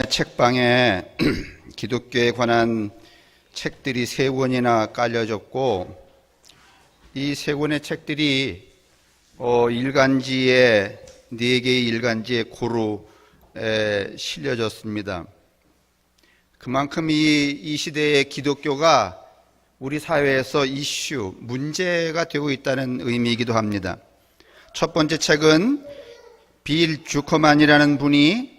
책방에 기독교에 관한 책들이 3권이나 깔려졌고, 이 3권의 책들이 일간지에 4개의 일간지에 고루 실려졌습니다. 그만큼 이 시대의 기독교가 우리 사회에서 문제가 되고 있다는 의미이기도 합니다. 첫 번째 책은 빌 주커만이라는 분이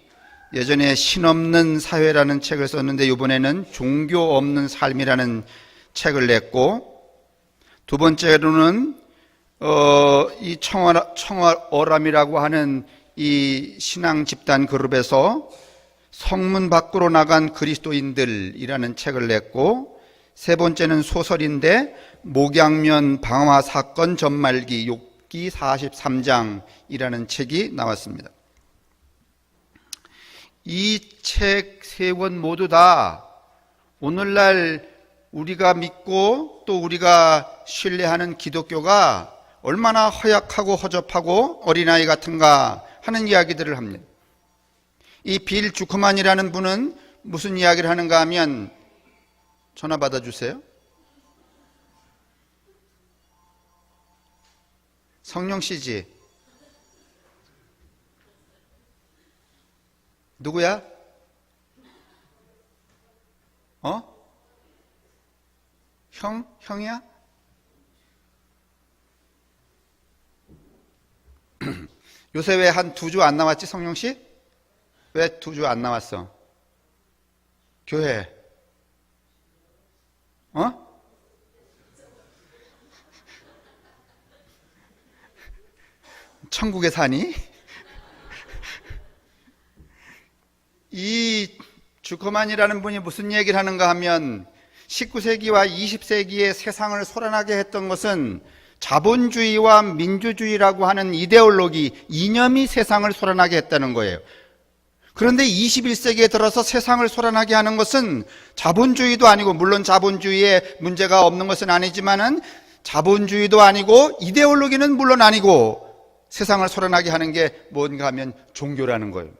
예전에 신없는 사회라는 책을 썼는데 이번에는 종교 없는 삶이라는 책을 냈고, 두 번째로는 이 청어람이라고 하는 이 신앙 집단 그룹에서 성문 밖으로 나간 그리스도인들이라는 책을 냈고, 세 번째는 소설인데 목양면 방화 사건 전말기 욥기 43장이라는 책이 나왔습니다. 이 책 3권 모두 다 오늘날 우리가 믿고 또 우리가 신뢰하는 기독교가 얼마나 허약하고 허접하고 어린아이 같은가 하는 이야기들을 합니다. 이 빌 주커만이라는 분은 무슨 이야기를 하는가 하면, 전화 받아주세요. 성령 씨지? 누구야? 형이야? 요새 왜 한 2주 안 나왔지, 성령 씨? 왜 2주 안 나왔어? 교회. 천국에 사니? 이 주커만이라는 분이 무슨 얘기를 하는가 하면, 19세기와 20세기의 세상을 소란하게 했던 것은 자본주의와 민주주의라고 하는 이념이 세상을 소란하게 했다는 거예요. 그런데 21세기에 들어서 세상을 소란하게 하는 것은 자본주의도 아니고, 물론 자본주의에 문제가 없는 것은 아니지만은 자본주의도 아니고 이데올로기는 물론 아니고, 세상을 소란하게 하는 게 뭔가 하면 종교라는 거예요.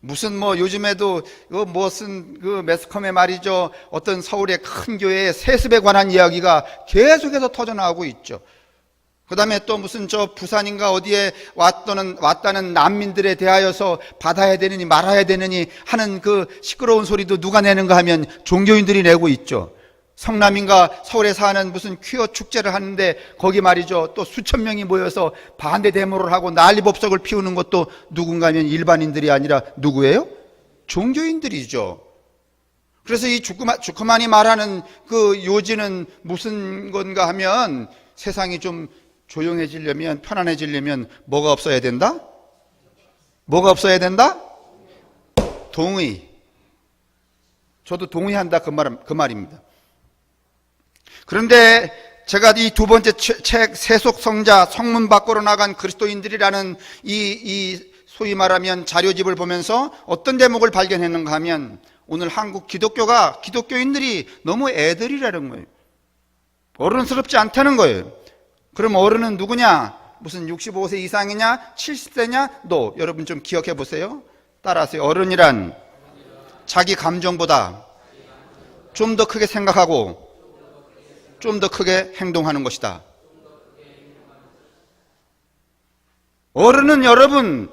무슨 요즘에도 매스컴에 말이죠, 어떤 서울의 큰 교회의 세습에 관한 이야기가 계속해서 터져나오고 있죠. 그 다음에 또 무슨 부산인가 어디에 왔다는 난민들에 대하여서 받아야 되느니 말아야 되느니 하는 그 시끄러운 소리도 누가 내는가 하면 종교인들이 내고 있죠. 성남인가 서울에 사는 무슨 퀴어 축제를 하는데 거기 말이죠, 또 수천 명이 모여서 반대 데모를 하고 난리법석을 피우는 것도 누군가 하면 일반인들이 아니라 누구예요? 종교인들이죠. 그래서 이 주커만이 말하는 그 요지는 무슨 건가 하면, 세상이 좀 조용해지려면, 편안해지려면 뭐가 없어야 된다? 뭐가 없어야 된다? 동의. 저도 동의한다 그 말입니다. 그런데 제가 이 두 번째 책 세속성자 성문 밖으로 나간 그리스도인들이라는 이 소위 말하면 자료집을 보면서 어떤 대목을 발견했는가 하면, 오늘 한국 기독교인들이 너무 애들이라는 거예요. 어른스럽지 않다는 거예요. 그럼 어른은 누구냐? 무슨 65세 이상이냐? 70세냐? 여러분 좀 기억해 보세요. 따라하세요. 어른이란 자기 감정보다 좀 더 크게 생각하고 좀 더 크게 행동하는 것이다. 어른은 여러분,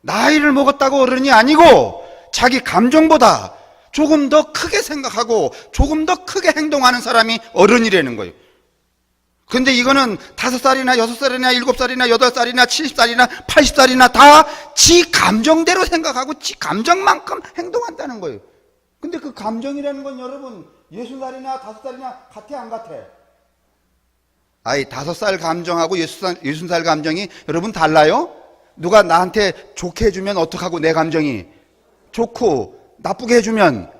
나이를 먹었다고 어른이 아니고 자기 감정보다 조금 더 크게 생각하고 조금 더 크게 행동하는 사람이 어른이라는 거예요. 근데 이거는 5살이나 6살이나 7살이나 8살이나 70살이나 80살이나 다 지 감정대로 생각하고 지 감정만큼 행동한다는 거예요. 근데 그 감정이라는 건 여러분 60살이나 5살이나 같아 안 같아? 5살 감정하고 60살 감정이 여러분 달라요? 누가 나한테 좋게 해주면 어떡하고, 내 감정이 좋고 나쁘게 해주면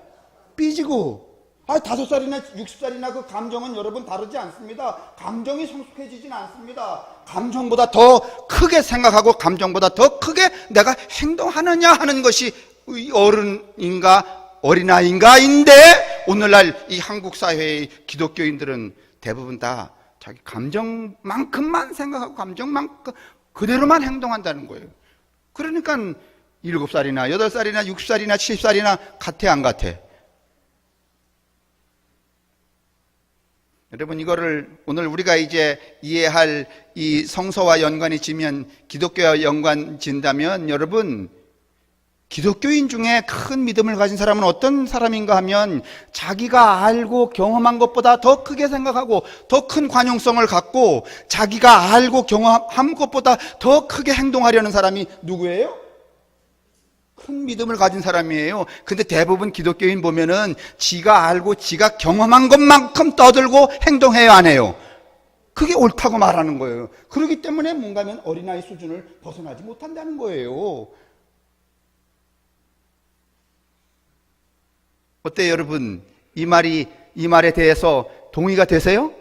삐지고. 5살이나 60살이나 그 감정은 여러분 다르지 않습니다. 감정이 성숙해지진 않습니다. 감정보다 더 크게 생각하고 감정보다 더 크게 내가 행동하느냐 하는 것이 어른인가 어린아이인가인데, 오늘날 이 한국 사회의 기독교인들은 대부분 다 자기 감정만큼만 생각하고 감정만큼 그대로만 행동한다는 거예요. 그러니까 7살이나 8살이나 60살이나 70살이나 같아 안 같아? 여러분, 이거를 오늘 우리가 이제 이해할 이 성서와 연관이 지면, 기독교와 연관 진다면, 여러분, 기독교인 중에 큰 믿음을 가진 사람은 어떤 사람인가 하면 자기가 알고 경험한 것보다 더 크게 생각하고 더 큰 관용성을 갖고 자기가 알고 경험한 것보다 더 크게 행동하려는 사람이 누구예요? 큰 믿음을 가진 사람이에요. 근데 대부분 기독교인 보면은 지가 알고 지가 경험한 것만큼 떠들고 행동해야 안 해요. 그게 옳다고 말하는 거예요. 그렇기 때문에 뭔가 하면 어린아이 수준을 벗어나지 못한다는 거예요. 어때요, 여러분? 이 말에 대해서 동의가 되세요?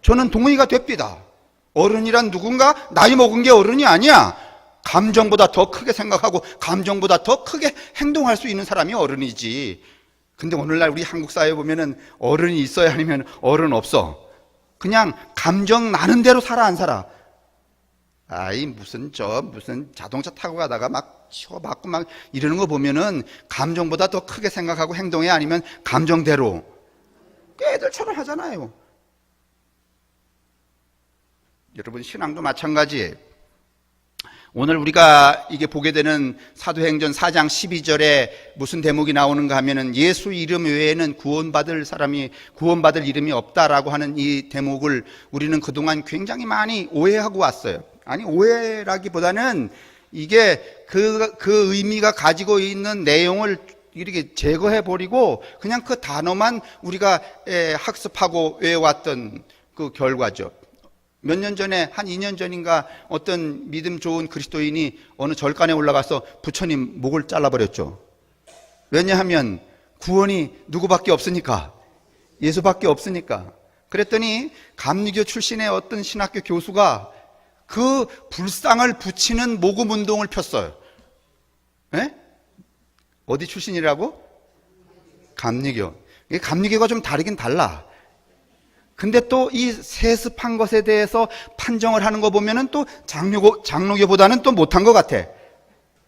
저는 동의가 됩니다. 어른이란 누군가 나이 먹은 게 어른이 아니야. 감정보다 더 크게 생각하고 감정보다 더 크게 행동할 수 있는 사람이 어른이지. 근데 오늘날 우리 한국 사회에 보면은 어른이 있어야 하면 어른 없어. 그냥 감정 나는 대로 살아 안 살아. 아이 무슨 자동차 타고 가다가 막 치고받고 막 이러는 거 보면은 감정보다 더 크게 생각하고 행동해. 아니면 감정대로 애들처럼 하잖아요. 여러분, 신앙도 마찬가지예요. 오늘 우리가 이게 보게 되는 사도행전 4장 12절에 무슨 대목이 나오는가 하면은 예수 이름 외에는 구원받을 이름이 없다라고 하는 이 대목을 우리는 그동안 굉장히 많이 오해하고 왔어요. 아니, 오해라기보다는 이게 그 의미가 가지고 있는 내용을 이렇게 제거해버리고 그냥 그 단어만 우리가 학습하고 외워왔던 그 결과죠. 몇 년 전에, 한 2년 전인가 어떤 믿음 좋은 그리스도인이 어느 절간에 올라가서 부처님 목을 잘라버렸죠. 왜냐하면 구원이 누구밖에 없으니까, 예수밖에 없으니까. 그랬더니 감리교 출신의 어떤 신학교 교수가 그 불상을 붙이는 모금 운동을 폈어요. 에? 어디 출신이라고? 감리교. 감리교가 좀 다르긴 달라. 근데 또 이 세습한 것에 대해서 판정을 하는 거 보면은 또 장로교보다는 또 못한 것 같아.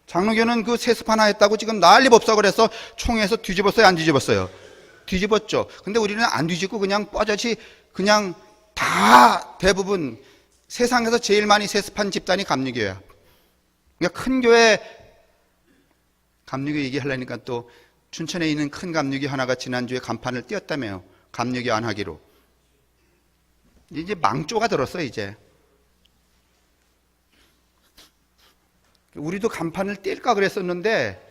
장로교는 그 세습 하나 했다고 지금 난리 법석을 해서 총회에서 뒤집었어요, 안 뒤집었어요? 뒤집었죠. 근데 우리는 안 뒤집고 그냥 뻐젓이 그냥 다 대부분 세상에서 제일 많이 세습한 집단이 감리교야. 그러니까 큰 교회, 감리교 얘기하려니까 또 춘천에 있는 큰 감리교 하나가 지난주에 간판을 띄웠다며요. 감리교 안 하기로. 이제 망조가 들었어요, 이제. 우리도 간판을 뗄까 그랬었는데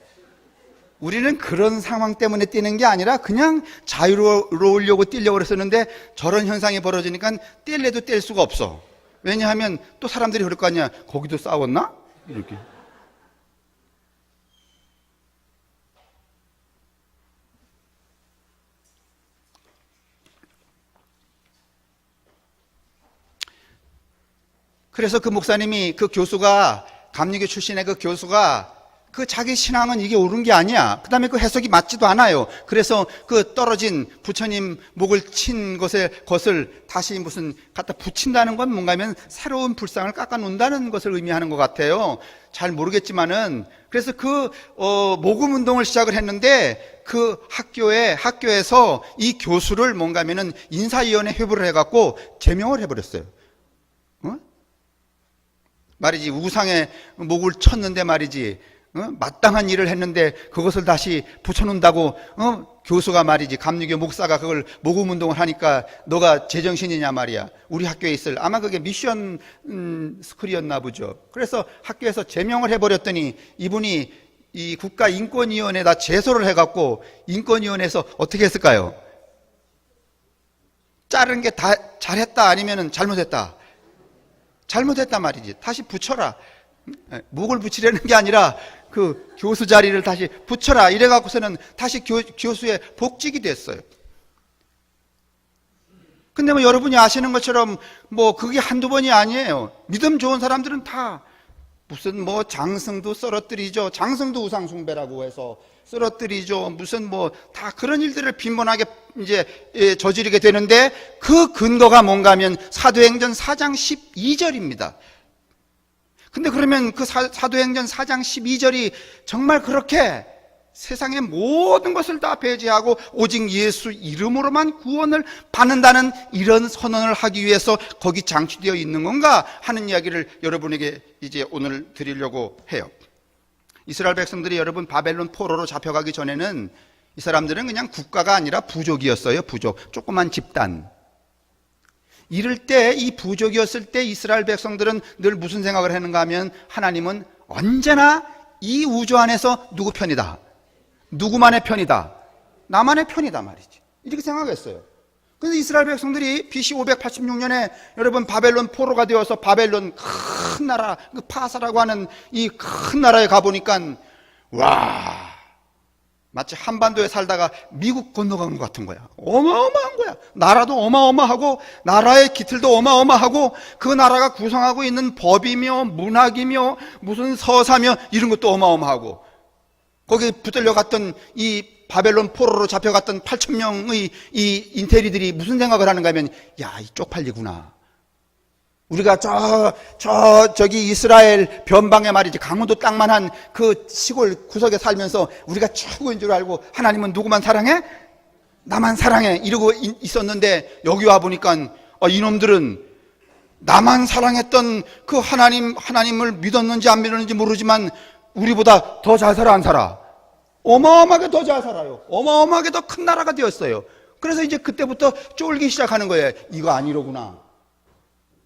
우리는 그런 상황 때문에 떼는 게 아니라 그냥 자유로우려고 떼려고 그랬었는데 저런 현상이 벌어지니까 뗄래도 뗄 수가 없어. 왜냐하면 또 사람들이 그럴 거 아니야. 거기도 싸웠나? 이렇게. 그래서 그 목사님이, 그 교수가, 감리교 출신의 그 교수가 그 자기 신앙은 이게 옳은 게 아니야. 그 다음에 그 해석이 맞지도 않아요. 그래서 그 떨어진 부처님 목을 친 것을 다시 무슨 갖다 붙인다는 건 뭔가 하면 새로운 불상을 깎아 놓는다는 것을 의미하는 것 같아요. 잘 모르겠지만은. 그래서 그 모금 운동을 시작을 했는데 그 학교에서 이 교수를 뭔가 하면은 인사위원회 회부를 해갖고 제명을 해버렸어요. 말이지, 우상에 목을 쳤는데 말이지, 마땅한 일을 했는데 그것을 다시 붙여놓는다고, 교수가 말이지, 감리교 목사가 그걸 모금 운동을 하니까 너가 제정신이냐 말이야. 우리 학교에 있을, 아마 그게 미션 스쿨이었나 보죠. 그래서 학교에서 제명을 해버렸더니 이분이 이 국가인권위원회에다 제소를 해갖고 인권위원회에서 어떻게 했을까요? 자른 게 다 잘했다 아니면 잘못했다? 잘못했단 말이지. 다시 붙여라. 목을 붙이려는 게 아니라 그 교수 자리를 다시 붙여라. 이래갖고서는 다시 교수의 복직이 됐어요. 근데 뭐 여러분이 아시는 것처럼 뭐 그게 한두 번이 아니에요. 믿음 좋은 사람들은 다 무슨 뭐 장승도 쓰러뜨리죠. 장승도 우상숭배라고 해서 쓰러뜨리죠. 무슨 뭐 다 그런 일들을 빈번하게 이제 저지르게 되는데 그 근거가 뭔가 하면 사도행전 4장 12절입니다. 근데 그러면 그 사도행전 4장 12절이 정말 그렇게 세상의 모든 것을 다 배제하고 오직 예수 이름으로만 구원을 받는다는 이런 선언을 하기 위해서 거기 장치되어 있는 건가 하는 이야기를 여러분에게 이제 오늘 드리려고 해요. 이스라엘 백성들이 여러분 바벨론 포로로 잡혀가기 전에는 이 사람들은 그냥 국가가 아니라 부족이었어요. 부족, 조그만 집단. 이럴 때, 이 부족이었을 때 이스라엘 백성들은 늘 무슨 생각을 했는가 하면 하나님은 언제나 이 우주 안에서 누구 편이다? 누구만의 편이다? 나만의 편이다 말이지. 이렇게 생각했어요. 그래서 이스라엘 백성들이 BC 586년에 여러분 바벨론 포로가 되어서 바벨론 큰 나라, 그 파사라고 하는 이 큰 나라에 가보니까 와, 마치 한반도에 살다가 미국 건너간 것 같은 거야. 어마어마한 거야. 나라도 어마어마하고 나라의 기틀도 어마어마하고 그 나라가 구성하고 있는 법이며 문학이며 무슨 서사며 이런 것도 어마어마하고 거기 붙들려 갔던 이 바벨론 포로로 잡혀갔던 8,000명의 이 인테리들이 무슨 생각을 하는가 하면 야, 이 쪽팔리구나. 우리가 저기 이스라엘 변방에 말이지 강원도 땅만한 그 시골 구석에 살면서 우리가 최고인 줄 알고 하나님은 누구만 사랑해? 나만 사랑해 이러고 있었는데 여기 와보니까 이놈들은 나만 사랑했던 그 하나님을 믿었는지 안 믿었는지 모르지만 우리보다 더 잘 살아 안 살아? 어마어마하게 더 잘 살아요. 어마어마하게 더 큰 나라가 되었어요. 그래서 이제 그때부터 쫄기 시작하는 거예요. 이거 아니로구나.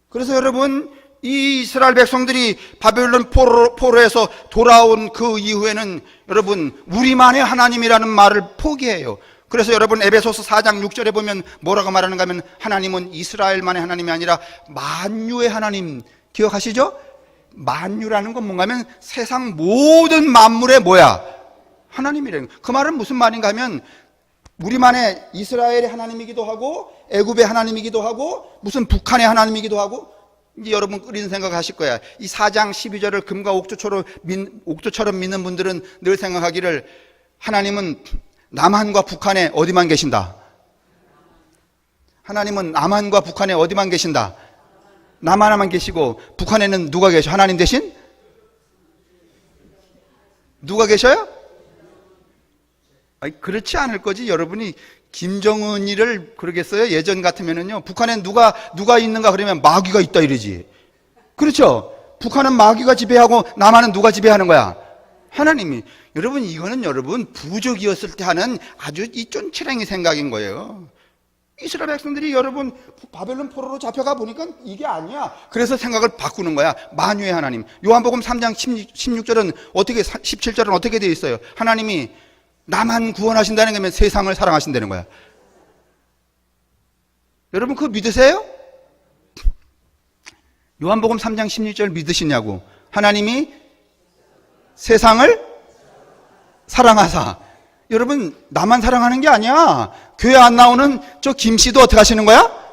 그래서 여러분 이 이스라엘 백성들이 바벨론 포로에서 돌아온 그 이후에는 여러분 우리만의 하나님이라는 말을 포기해요. 그래서 여러분 에베소서 4장 6절에 보면 뭐라고 말하는가 하면 하나님은 이스라엘만의 하나님이 아니라 만유의 하나님 기억하시죠? 만유라는 건 뭔가 하면 세상 모든 만물의 뭐야? 하나님이래요. 그 말은 무슨 말인가 하면 우리만의 이스라엘의 하나님이기도 하고 애굽의 하나님이기도 하고 무슨 북한의 하나님이기도 하고 이제 여러분 끓이는 생각하실 거야. 이 4장 12절을 금과 옥조처럼 믿는 분들은 늘 생각하기를 하나님은 남한과 북한에 어디만 계신다? 하나님은 남한과 북한에 어디만 계신다? 남한에만 계시고 북한에는 누가 계셔? 하나님 대신? 누가 계셔요? 아니, 그렇지 않을 거지. 여러분이 김정은이를 그러겠어요? 예전 같으면은요, 북한엔 누가 있는가 그러면 마귀가 있다 이러지. 그렇죠? 북한은 마귀가 지배하고 남한은 누가 지배하는 거야? 하나님이. 여러분, 이거는 여러분 부족이었을 때 하는 아주 이 쫀치랭이 생각인 거예요. 이스라엘 백성들이 여러분 바벨론 포로로 잡혀가 보니까 이게 아니야. 그래서 생각을 바꾸는 거야. 만유의 하나님. 요한복음 3장 16절은 어떻게, 17절은 어떻게 되어 있어요? 하나님이 나만 구원하신다는 거면 세상을 사랑하신다는 거야. 여러분 그거 믿으세요? 요한복음 3장 16절 믿으시냐고. 하나님이 세상을 사랑하사. 여러분 나만 사랑하는 게 아니야. 교회 안 나오는 저 김씨도 어떻게 하시는 거야?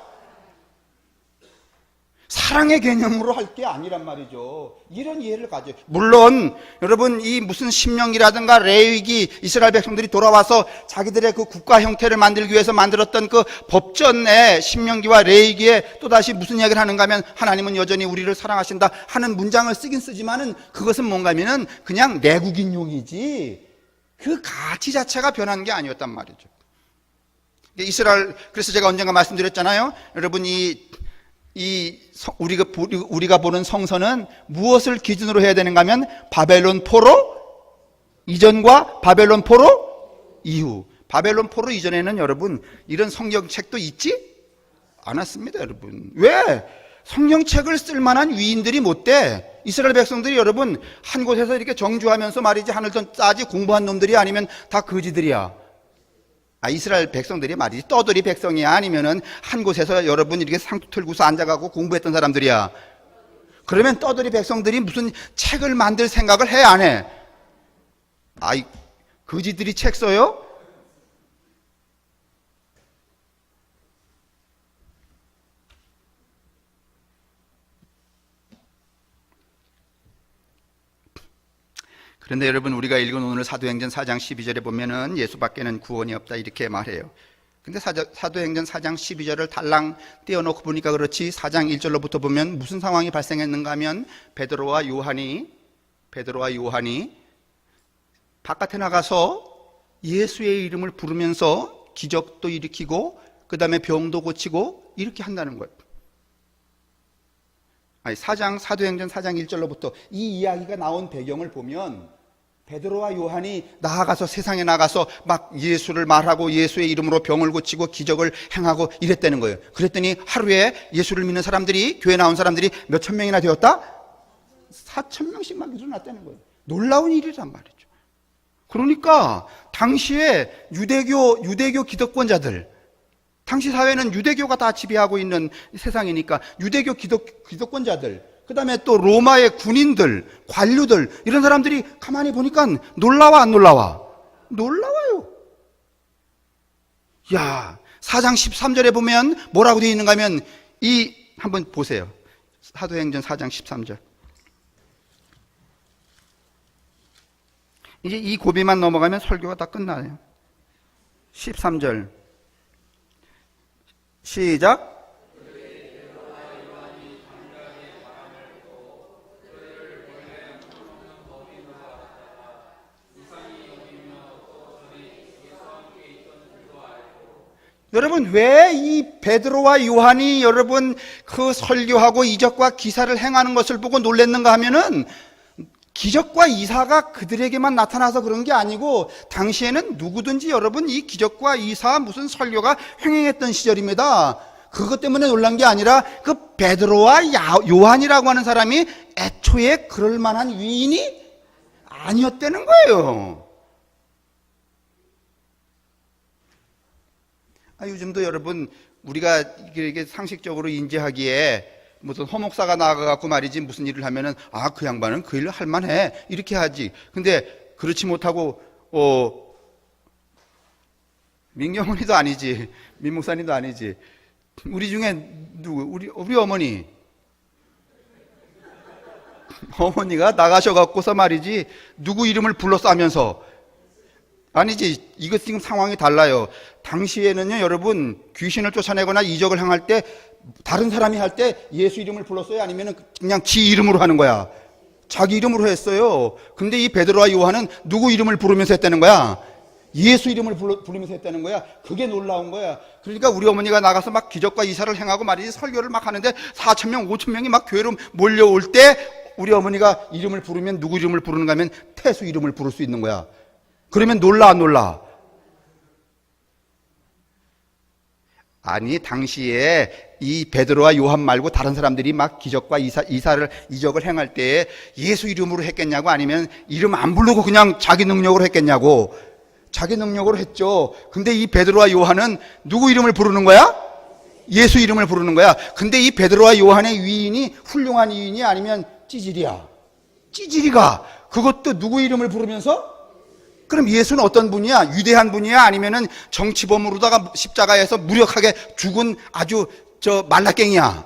사랑의 개념으로 할 게 아니란 말이죠. 이런 이해를 가져요. 물론 여러분 이 무슨 신명기라든가 레위기 이스라엘 백성들이 돌아와서 자기들의 그 국가 형태를 만들기 위해서 만들었던 그 법전의 신명기와 레위기에 또다시 무슨 이야기를 하는가 하면 하나님은 여전히 우리를 사랑하신다 하는 문장을 쓰긴 쓰지만은 그것은 뭔가 하면은 그냥 내국인용이지 그 가치 자체가 변한 게 아니었단 말이죠. 이스라엘, 그래서 제가 언젠가 말씀드렸잖아요. 여러분 우리가 보는 성서는 무엇을 기준으로 해야 되는가 하면 바벨론 포로 이전과 바벨론 포로 이후. 바벨론 포로 이전에는 여러분 이런 성경책도 있지 않았습니다. 여러분 왜? 성경책을 쓸만한 위인들이 못 돼. 이스라엘 백성들이 여러분 한 곳에서 이렇게 정주하면서 말이지 하늘도 따지 공부한 놈들이 아니면 다 거지들이야. 이스라엘 백성들이 말이지 떠돌이 백성이야 아니면은 한 곳에서 여러분 이렇게 상투 틀고서 앉아가고 공부했던 사람들이야. 그러면 떠돌이 백성들이 무슨 책을 만들 생각을 해 안 해? 거지들이 책 써요? 그런데 여러분 우리가 읽은 오늘 사도행전 4장 12절에 보면은 예수밖에는 구원이 없다 이렇게 말해요. 근데 사도행전 4장 12절을 달랑 떼어놓고 보니까 그렇지 4장 1절로부터 보면 무슨 상황이 발생했는가 하면 베드로와 요한이 바깥에 나가서 예수의 이름을 부르면서 기적도 일으키고 그 다음에 병도 고치고 이렇게 한다는 거예요. 사도행전 4장 1절로부터 이 이야기가 나온 배경을 보면 베드로와 요한이 나아가서 세상에 나가서 막 예수를 말하고 예수의 이름으로 병을 고치고 기적을 행하고 이랬다는 거예요. 그랬더니 하루에 예수를 믿는 사람들이, 교회 나온 사람들이 몇천 명이나 되었다? 4천 명씩 막 일어났다는 거예요. 놀라운 일이란 말이죠. 그러니까 당시에 유대교 기득권자들, 당시 사회는 유대교가 다 지배하고 있는 세상이니까 유대교 기득권자들, 그 다음에 또 로마의 군인들, 관료들, 이런 사람들이 가만히 보니까 놀라와 안 놀라와? 놀라워요. 야, 4장 13절에 보면 뭐라고 되어 있는가 하면 한번 보세요. 사도행전 4장 13절. 이제 이 고비만 넘어가면 설교가 다 끝나요. 13절. 시작. 여러분, 왜 이 베드로와 요한이 여러분 그 설교하고 이적과 기사를 행하는 것을 보고 놀랬는가 하면은 기적과 이사가 그들에게만 나타나서 그런 게 아니고 당시에는 누구든지 여러분 이 기적과 이사 무슨 설교가 횡행했던 시절입니다. 그것 때문에 놀란 게 아니라 그 베드로와 요한이라고 하는 사람이 애초에 그럴 만한 위인이 아니었다는 거예요. 요즘도 여러분 우리가 이게 상식적으로 인지하기에 무슨 허목사가 나가갖고 말이지 무슨 일을 하면은 그 양반은 그 일을 할 만해 이렇게 하지. 근데 그렇지 못하고 민경훈이도 아니지, 민목사님도 아니지. 우리 중에 누구? 우리 어머니가 나가셔갖고서 말이지 누구 이름을 불러서 하면서 아니지. 이거 지금 상황이 달라요. 당시에는요, 여러분, 귀신을 쫓아내거나 이적을 행할 때, 다른 사람이 할 때 예수 이름을 불렀어요? 아니면 그냥 지 이름으로 하는 거야? 자기 이름으로 했어요. 근데 이 베드로와 요한은 누구 이름을 부르면서 했다는 거야? 예수 이름을 부르면서 했다는 거야. 그게 놀라운 거야. 그러니까 우리 어머니가 나가서 막 기적과 이사를 행하고 말이지 설교를 막 하는데 4,000명, 5,000명이 막 교회로 몰려올 때 우리 어머니가 이름을 부르면 누구 이름을 부르는가 하면 태수 이름을 부를 수 있는 거야. 그러면 놀라 안 놀라? 아니, 당시에 이 베드로와 요한 말고 다른 사람들이 막 기적과 이적을 행할 때 예수 이름으로 했겠냐고, 아니면 이름 안 부르고 그냥 자기 능력으로 했겠냐고. 자기 능력으로 했죠. 근데 이 베드로와 요한은 누구 이름을 부르는 거야? 예수 이름을 부르는 거야. 근데 이 베드로와 요한의 위인이 훌륭한 위인이 아니면 찌질이야. 찌질이가 그것도 누구 이름을 부르면서? 그럼 예수는 어떤 분이야? 위대한 분이야? 아니면은 정치범으로다가 십자가에서 무력하게 죽은 아주 말라깽이야?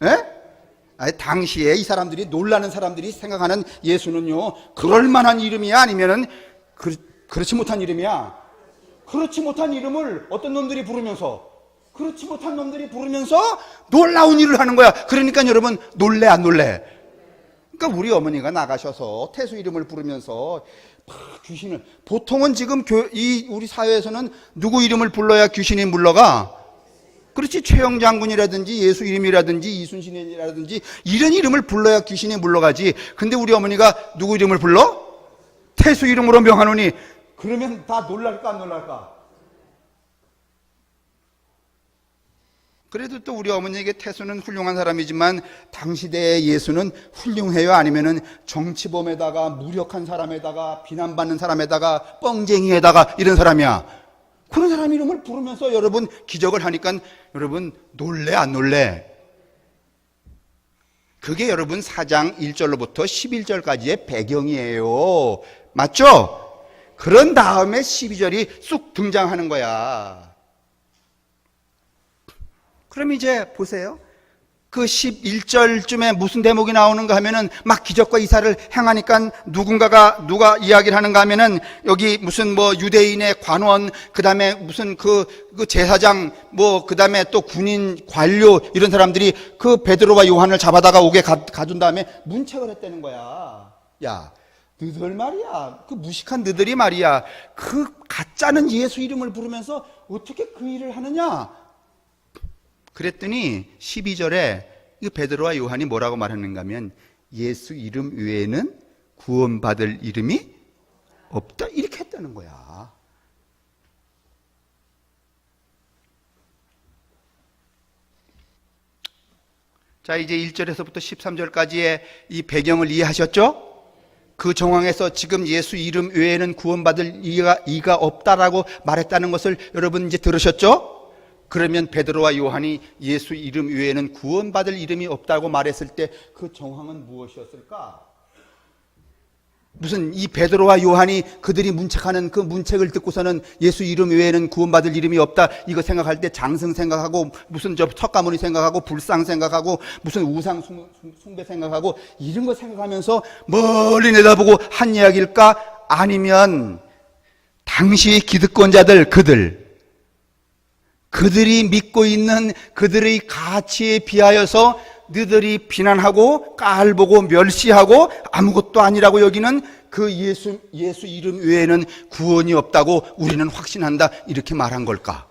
에? 당시에 이 사람들이, 놀라는 사람들이 생각하는 예수는요, 그럴 만한 이름이야? 아니면은 그렇지 못한 이름이야? 그렇지 못한 이름을 어떤 놈들이 부르면서, 그렇지 못한 놈들이 부르면서 놀라운 일을 하는 거야. 그러니까 여러분, 놀래 안 놀래? 그러니까 우리 어머니가 나가셔서 태수 이름을 부르면서 귀신을, 보통은 지금 우리 사회에서는 누구 이름을 불러야 귀신이 물러가? 그렇지, 최영 장군이라든지 예수 이름이라든지 이순신이라든지 이런 이름을 불러야 귀신이 물러가지. 근데 우리 어머니가 누구 이름을 불러? 태수 이름으로 명하노니, 그러면 다 놀랄까 안 놀랄까? 그래도 또 우리 어머니에게 태수는 훌륭한 사람이지만 당시대의 예수는 훌륭해요? 아니면은 정치범에다가 무력한 사람에다가 비난받는 사람에다가 뻥쟁이에다가 이런 사람이야? 그런 사람 이름을 부르면서 여러분 기적을 하니까 여러분 놀래 안 놀래? 그게 여러분 4장 1절로부터 11절까지의 배경이에요. 맞죠? 그런 다음에 12절이 쑥 등장하는 거야. 그럼 이제 보세요. 그 11절쯤에 무슨 대목이 나오는가 하면은 막 기적과 이사를 행하니까 누가 이야기를 하는가 하면은 여기 무슨 뭐 유대인의 관원, 그 다음에 무슨 그 제사장, 뭐 그 다음에 또 군인 관료 이런 사람들이 그 베드로와 요한을 잡아다가 옥에 가둔 다음에 문책을 했다는 거야. 야, 너들 말이야, 그 무식한 너들이 말이야, 그 가짜는 예수 이름을 부르면서 어떻게 그 일을 하느냐? 그랬더니 12절에 이 베드로와 요한이 뭐라고 말하는가 하면 예수 이름 외에는 구원받을 이름이 없다, 이렇게 했다는 거야. 자, 이제 1절에서부터 13절까지의 이 배경을 이해하셨죠? 그 정황에서 지금 예수 이름 외에는 구원받을 이가 없다라고 말했다는 것을 여러분 이제 들으셨죠? 그러면 베드로와 요한이 예수 이름 외에는 구원받을 이름이 없다고 말했을 때 그 정황은 무엇이었을까? 무슨 이 베드로와 요한이 그들이 문책하는 그 문책을 듣고서는 예수 이름 외에는 구원받을 이름이 없다 이거 생각할 때 장승 생각하고 무슨 저 석가모니 생각하고 불상 생각하고 무슨 우상 숭배 생각하고 이런 거 생각하면서 멀리 내다보고 한 이야기일까? 아니면 당시 기득권자들 그들이 믿고 있는 그들의 가치에 비하여서 너희들이 비난하고 깔보고 멸시하고 아무것도 아니라고 여기는 그 예수 이름 외에는 구원이 없다고 우리는 확신한다, 이렇게 말한 걸까?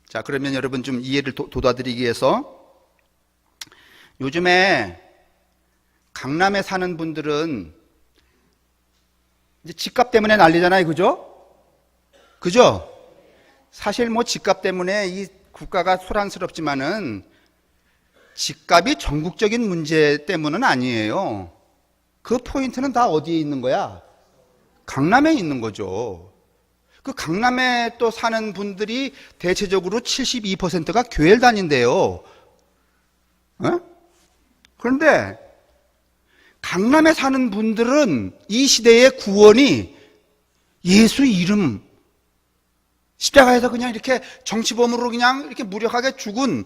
자, 그러면 여러분 좀 이해를 도와드리기 위해서, 요즘에 강남에 사는 분들은 이제 집값 때문에 난리잖아요. 그죠? 사실 뭐 집값 때문에 이 국가가 소란스럽지만은 집값이 전국적인 문제 때문은 아니에요. 그 포인트는 다 어디에 있는 거야? 강남에 있는 거죠. 그 강남에 또 사는 분들이 대체적으로 72%가 교회를 다닌대요. 그런데 강남에 사는 분들은 이 시대의 구원이 예수 이름, 십자가에서 그냥 이렇게 정치범으로 그냥 이렇게 무력하게 죽은,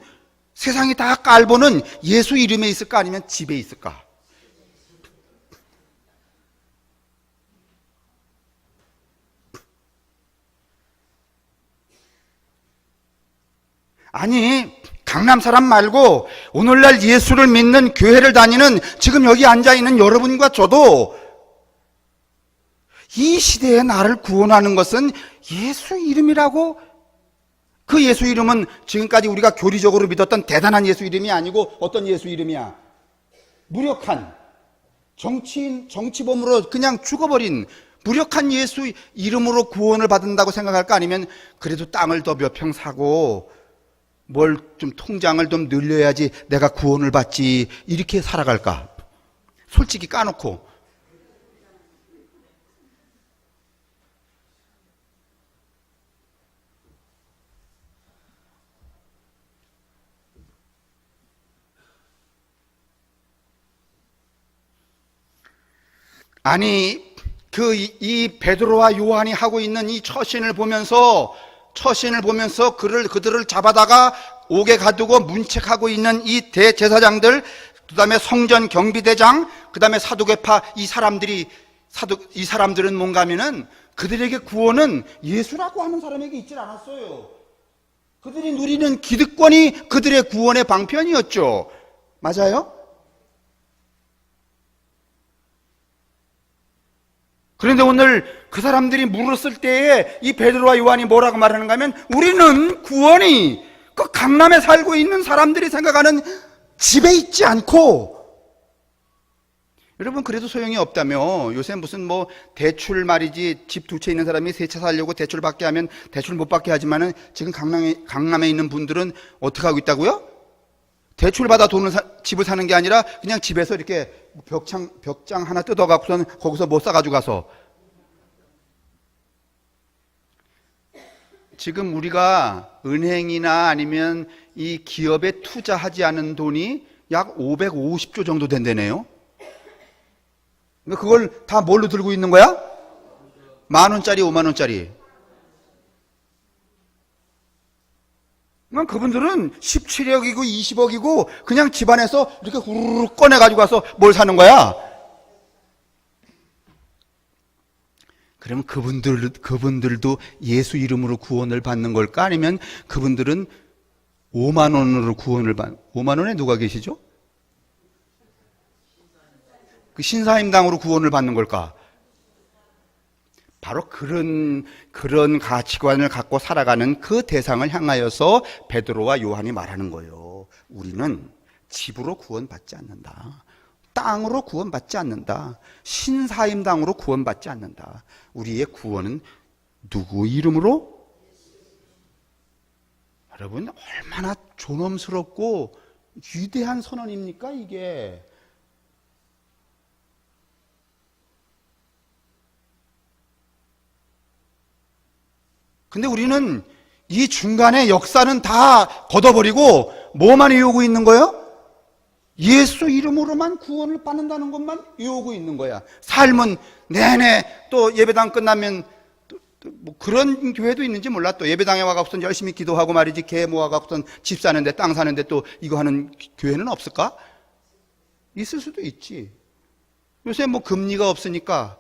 세상이 다 깔보는 예수 이름에 있을까, 아니면 집에 있을까? 아니, 강남 사람 말고 오늘날 예수를 믿는 교회를 다니는 지금 여기 앉아있는 여러분과 저도 이 시대에 나를 구원하는 것은 예수 이름이라고. 그 예수 이름은 지금까지 우리가 교리적으로 믿었던 대단한 예수 이름이 아니고 어떤 예수 이름이야? 무력한 정치인, 정치범으로 그냥 죽어버린 무력한 예수 이름으로 구원을 받는다고 생각할까? 아니면 그래도 땅을 더 몇 평 사고 뭘 좀 통장을 좀 늘려야지 내가 구원을 받지, 이렇게 살아갈까? 솔직히 까놓고. 아니, 이 베드로와 요한이 하고 있는 이 처신을 보면서 그들을 잡아다가 옥에 가두고 문책하고 있는 이 대제사장들, 그 다음에 성전 경비대장, 그 다음에 사두개파 이 사람들은 뭔가 하면은 그들에게 구원은 예수라고 하는 사람에게 있질 않았어요. 그들이 누리는 기득권이 그들의 구원의 방편이었죠. 맞아요? 그런데 오늘 그 사람들이 물었을 때에 이 베드로와 요한이 뭐라고 말하는가 하면, 우리는 구원이 그 강남에 살고 있는 사람들이 생각하는 집에 있지 않고. 여러분, 그래도 소용이 없다며. 요새 무슨 뭐 대출 말이지, 집 두 채 있는 사람이 세 채 살려고 대출 받게 하면 대출 못 받게 하지만은 지금 강남에 있는 분들은 어떻게 하고 있다고요? 대출 받아 집을 사는 게 아니라 그냥 집에서 이렇게 벽장 하나 뜯어갖고선 거기서 뭐 싸가지고 가서. 지금 우리가 은행이나 아니면 이 기업에 투자하지 않은 돈이 약 550조 정도 된다네요. 그걸 다 뭘로 들고 있는 거야? 10,000원짜리, 50,000원짜리. 그분들은 17억이고 20억이고 그냥 집안에서 이렇게 후루룩 꺼내가지고 와서 뭘 사는 거야? 그러면 그분들도 예수 이름으로 구원을 받는 걸까? 아니면 그분들은 5만 원으로 구원을 5만 원에 누가 계시죠? 그 신사임당으로 구원을 받는 걸까? 바로 그런 가치관을 갖고 살아가는 그 대상을 향하여서 베드로와 요한이 말하는 거예요. 우리는 집으로 구원받지 않는다. 땅으로 구원받지 않는다. 신사임당으로 구원받지 않는다. 우리의 구원은 누구 이름으로? 여러분, 얼마나 존엄스럽고 위대한 선언입니까, 이게? 근데 우리는 이 중간에 역사는 다 걷어버리고 뭐만 외우고 있는 거예요? 예수 이름으로만 구원을 받는다는 것만 외우고 있는 거야. 삶은 내내 또 예배당 끝나면 뭐 그런 교회도 있는지 몰라. 또 예배당에 와갖고선 열심히 기도하고 말이지, 개 모아갖고선 집 사는데, 땅 사는데 또 이거 하는 교회는 없을까? 있을 수도 있지. 요새 뭐 금리가 없으니까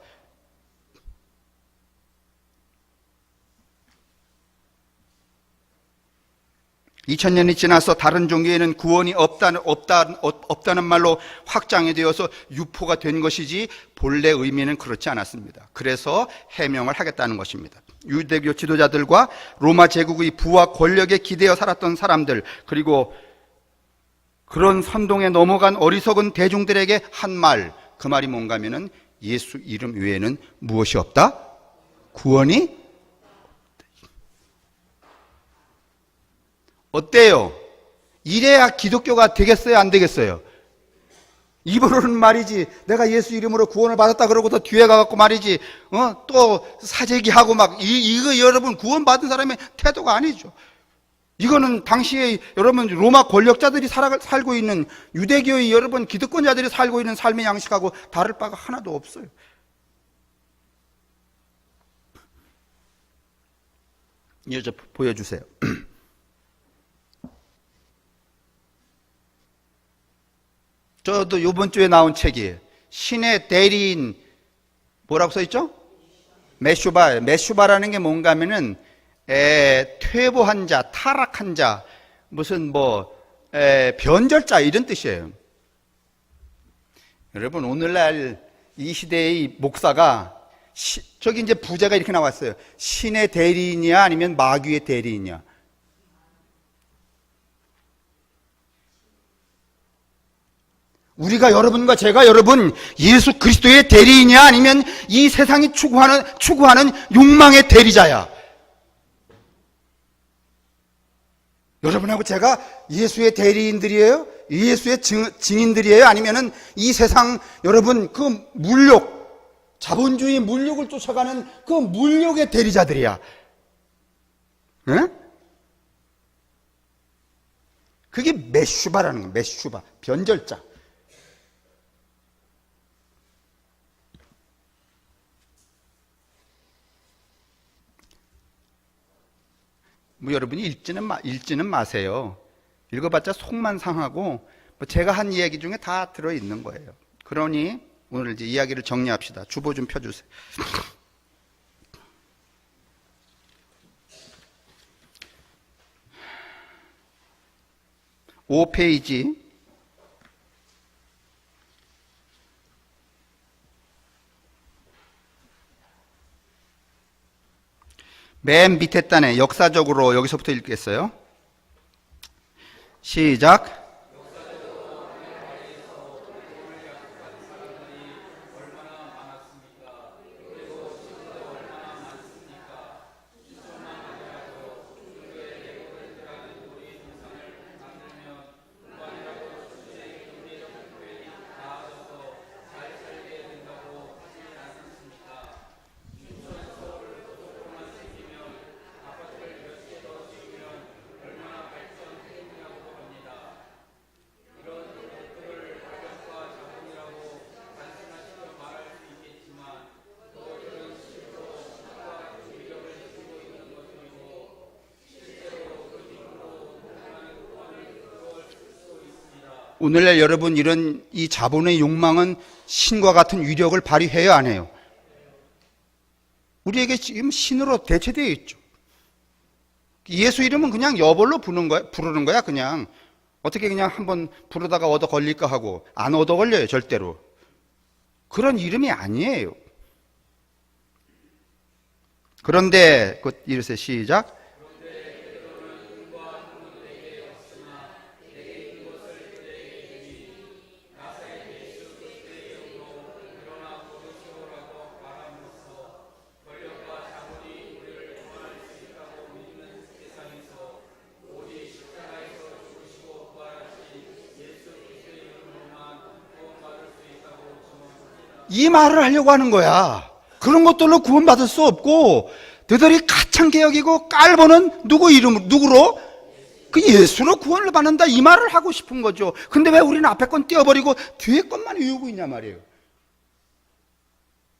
2000년이 지나서 다른 종교에는 구원이 없다는 말로 확장이 되어서 유포가 된 것이지 본래 의미는 그렇지 않았습니다. 그래서 해명을 하겠다는 것입니다. 유대교 지도자들과 로마 제국의 부와 권력에 기대어 살았던 사람들, 그리고 그런 선동에 넘어간 어리석은 대중들에게 한 말, 그 말이 뭔가 하면은 예수 이름 외에는 무엇이 없다? 구원이 어때요? 이래야 기독교가 되겠어요, 안 되겠어요? 입으로는 말이지, 내가 예수 이름으로 구원을 받았다 그러고 또 뒤에 가갖고 말이지, 또 사재기하고 막, 이거 여러분 구원받은 사람의 태도가 아니죠. 이거는 당시에 여러분 로마 권력자들이 살고 있는, 유대교의 여러분 기득권자들이 살고 있는 삶의 양식하고 다를 바가 하나도 없어요. 이제 보여주세요. 저도 이번 주에 나온 책이에요. 신의 대리인, 뭐라고 써있죠? 메슈바. 메슈바라는 게 뭔가 하면은 퇴보한 자, 타락한 자, 무슨 변절자 이런 뜻이에요. 여러분, 오늘날 이 시대의 목사가 저기 이제 부제가 이렇게 나왔어요. 신의 대리인이야 아니면 마귀의 대리인이야? 우리가, 여러분과 제가 여러분 예수 그리스도의 대리인이야 아니면 이 세상이 추구하는 욕망의 대리자야? 여러분하고 제가 예수의 대리인들이에요? 예수의 증인들이에요? 아니면은 이 세상 여러분 그 자본주의 물욕을 쫓아가는 그 물욕의 대리자들이야? 응? 그게 메슈바라는 거야. 메슈바, 변절자. 여러분이 읽지는 마세요. 읽어봤자 속만 상하고, 제가 한 이야기 중에 다 들어있는 거예요. 그러니 오늘 이제 이야기를 정리합시다. 주보 좀 펴주세요. 5페이지. 맨 밑에 단에 역사적으로, 여기서부터 읽겠어요. 시작. 오늘날 여러분 이런 이 자본의 욕망은 신과 같은 위력을 발휘해야 안 해요? 우리에게 지금 신으로 대체되어 있죠. 예수 이름은 그냥 여벌로 부르는 거야, 그냥. 어떻게 그냥 한번 부르다가 얻어 걸릴까 하고. 안 얻어 걸려요, 절대로. 그런 이름이 아니에요. 그런데, 이르세 시작. 이 말을 하려고 하는 거야. 그런 것들로 구원받을 수 없고 너희들이 가창 개혁이고 깔보는 누구로? 그 예수로 구원을 받는다 이 말을 하고 싶은 거죠. 근데 왜 우리는 앞에 건 떼어버리고 뒤에 것만 외우고 있냐 말이에요.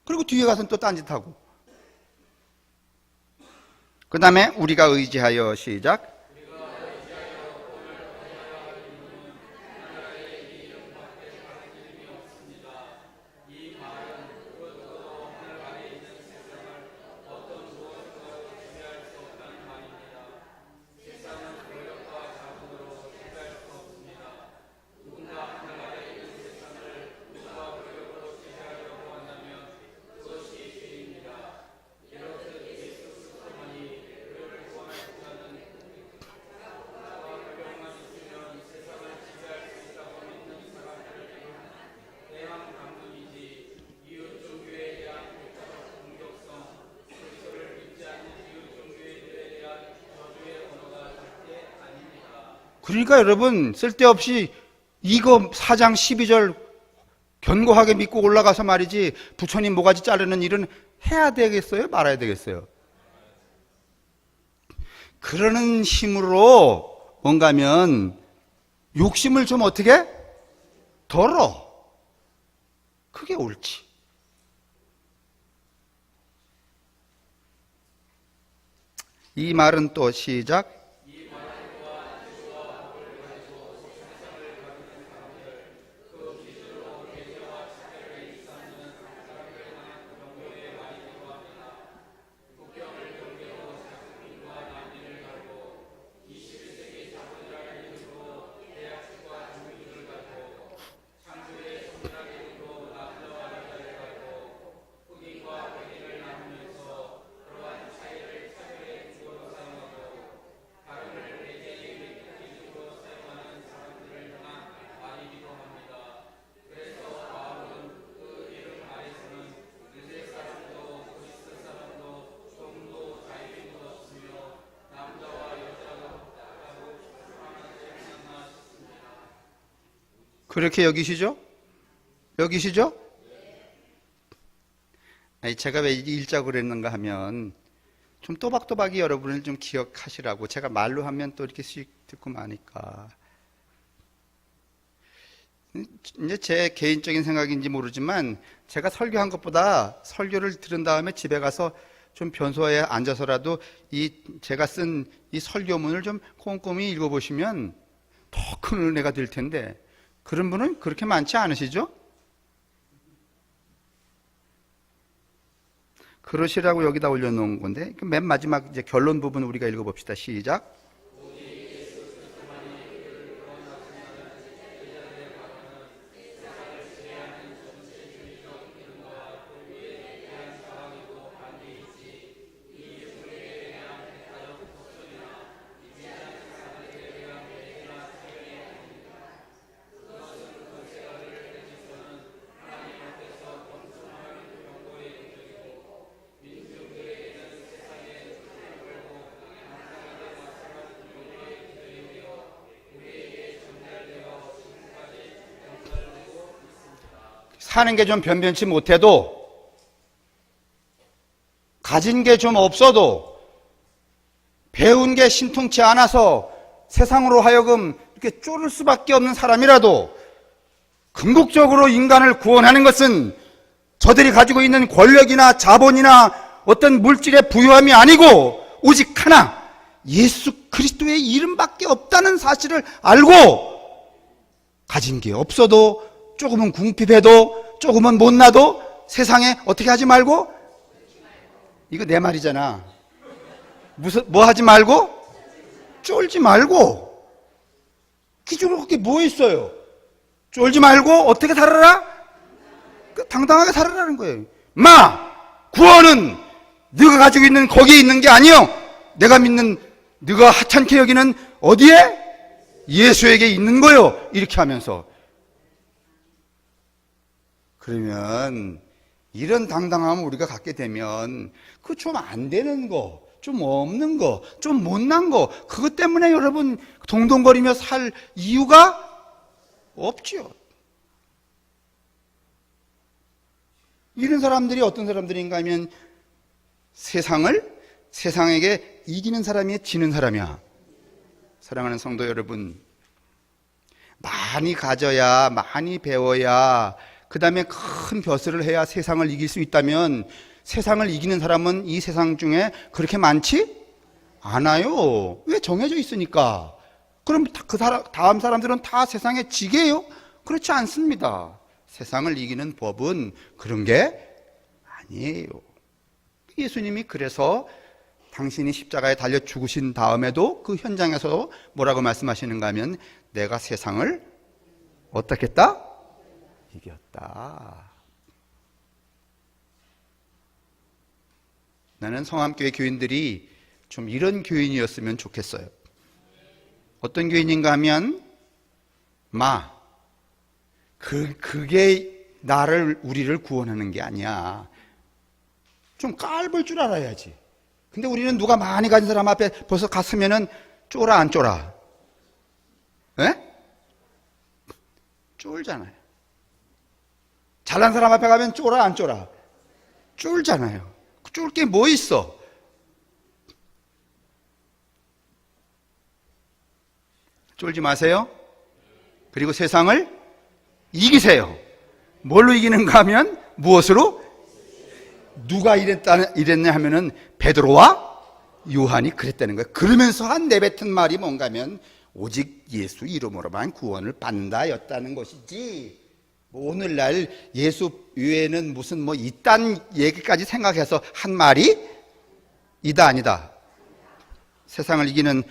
그리고 뒤에 가서는 또 딴짓하고. 그 다음에 우리가 의지하여 시작. 그러니까 여러분 쓸데없이 이거 4장 12절 견고하게 믿고 올라가서 말이지 부처님 모가지 자르는 일은 해야 되겠어요? 말아야 되겠어요? 그러는 힘으로 뭔가 하면 욕심을 좀 어떻게? 덜어. 그게 옳지. 이 말은 또 시작. 그렇게 여기시죠? 여기시죠? 아니, 제가 왜 일자고 그랬는가 하면 좀 또박또박이 여러분을 좀 기억하시라고. 제가 말로 하면 또 이렇게 씩 듣고 마니까. 이제 제 개인적인 생각인지 모르지만 제가 설교한 것보다 설교를 들은 다음에 집에 가서 좀 변소에 앉아서라도 제가 쓴 이 설교문을 좀 꼼꼼히 읽어보시면 더 큰 은혜가 될 텐데 그런 분은 그렇게 많지 않으시죠? 그러시라고 여기다 올려놓은 건데 맨 마지막 이제 결론 부분 우리가 읽어봅시다. 시작. 사는 게 좀 변변치 못해도 가진 게 좀 없어도 배운 게 신통치 않아서 세상으로 하여금 이렇게 쫄을 수밖에 없는 사람이라도 궁극적으로 인간을 구원하는 것은 저들이 가지고 있는 권력이나 자본이나 어떤 물질의 부유함이 아니고 오직 하나 예수 그리스도의 이름밖에 없다는 사실을 알고 가진 게 없어도, 조금은 궁핍해도, 조금은 못나도 세상에 어떻게 하지 말고? 이거 내 말이잖아. 뭐 하지 말고? 쫄지 말고. 기준으로 그게 뭐 있어요? 쫄지 말고 어떻게 살아라? 당당하게 살아라는 거예요. 구원은 네가 가지고 있는 거기에 있는 게 아니요, 내가 믿는, 네가 하찮게 여기는 어디에? 예수에게 있는 거요. 이렇게 하면서. 그러면 이런 당당함을 우리가 갖게 되면 그 좀 안 되는 거, 좀 없는 거, 좀 못난 거, 그것 때문에 여러분 동동거리며 살 이유가 없죠. 이런 사람들이 어떤 사람들인가 하면 세상에게 이기는 사람이 지는 사람이야. 사랑하는 성도 여러분, 많이 가져야, 많이 배워야, 그 다음에 큰 벼슬을 해야 세상을 이길 수 있다면, 세상을 이기는 사람은 이 세상 중에 그렇게 많지 않아요. 왜? 정해져 있으니까. 그럼 다음 사람들은 다 세상에 지게요? 그렇지 않습니다. 세상을 이기는 법은 그런 게 아니에요. 예수님이 그래서 당신이 십자가에 달려 죽으신 다음에도 그 현장에서 뭐라고 말씀하시는가 하면, 내가 세상을 어떻게 했다? 이겼다. 나는 성암교회 교인들이 좀 이런 교인이었으면 좋겠어요. 어떤 교인인가 하면, 그게 우리를 구원하는 게 아니야. 좀 깔볼 줄 알아야지. 근데 우리는 누가 많이 가진 사람 앞에 벌써 갔으면은 쫄아 안 쫄아? 예? 쫄잖아요. 잘난 사람 앞에 가면 쫄아 안 쫄아? 쫄잖아요. 쫄 게 뭐 있어? 쫄지 마세요. 그리고 세상을 이기세요. 뭘로 이기는가 하면, 무엇으로? 누가 이랬냐 하면은 베드로와 요한이 그랬다는 거예요. 그러면서 내뱉은 말이 뭔가 하면, 오직 예수 이름으로만 구원을 받는다였다는 것이지, 오늘날 예수 외에는 무슨 이딴 얘기까지 생각해서 한 말이 이다 아니다. 세상을 이기는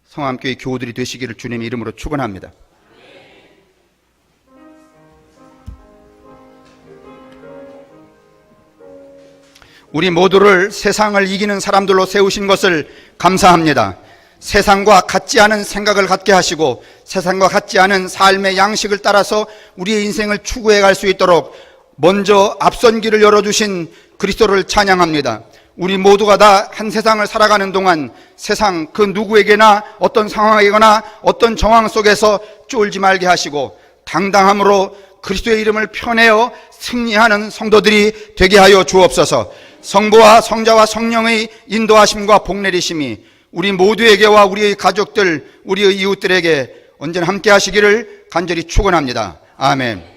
성암교회 교우들이 되시기를 주님의 이름으로 축원합니다. 우리 모두를 세상을 이기는 사람들로 세우신 것을 감사합니다. 세상과 같지 않은 생각을 갖게 하시고 세상과 같지 않은 삶의 양식을 따라서 우리의 인생을 추구해 갈 수 있도록 먼저 앞선 길을 열어주신 그리스도를 찬양합니다. 우리 모두가 다 한 세상을 살아가는 동안 세상 그 누구에게나 어떤 상황이거나 어떤 정황 속에서 쫄지 말게 하시고 당당함으로 그리스도의 이름을 펴내어 승리하는 성도들이 되게 하여 주옵소서. 성부와 성자와 성령의 인도하심과 복내리심이 우리 모두에게와 우리의 가족들, 우리의 이웃들에게 언제나 함께 하시기를 간절히 축원합니다. 아멘.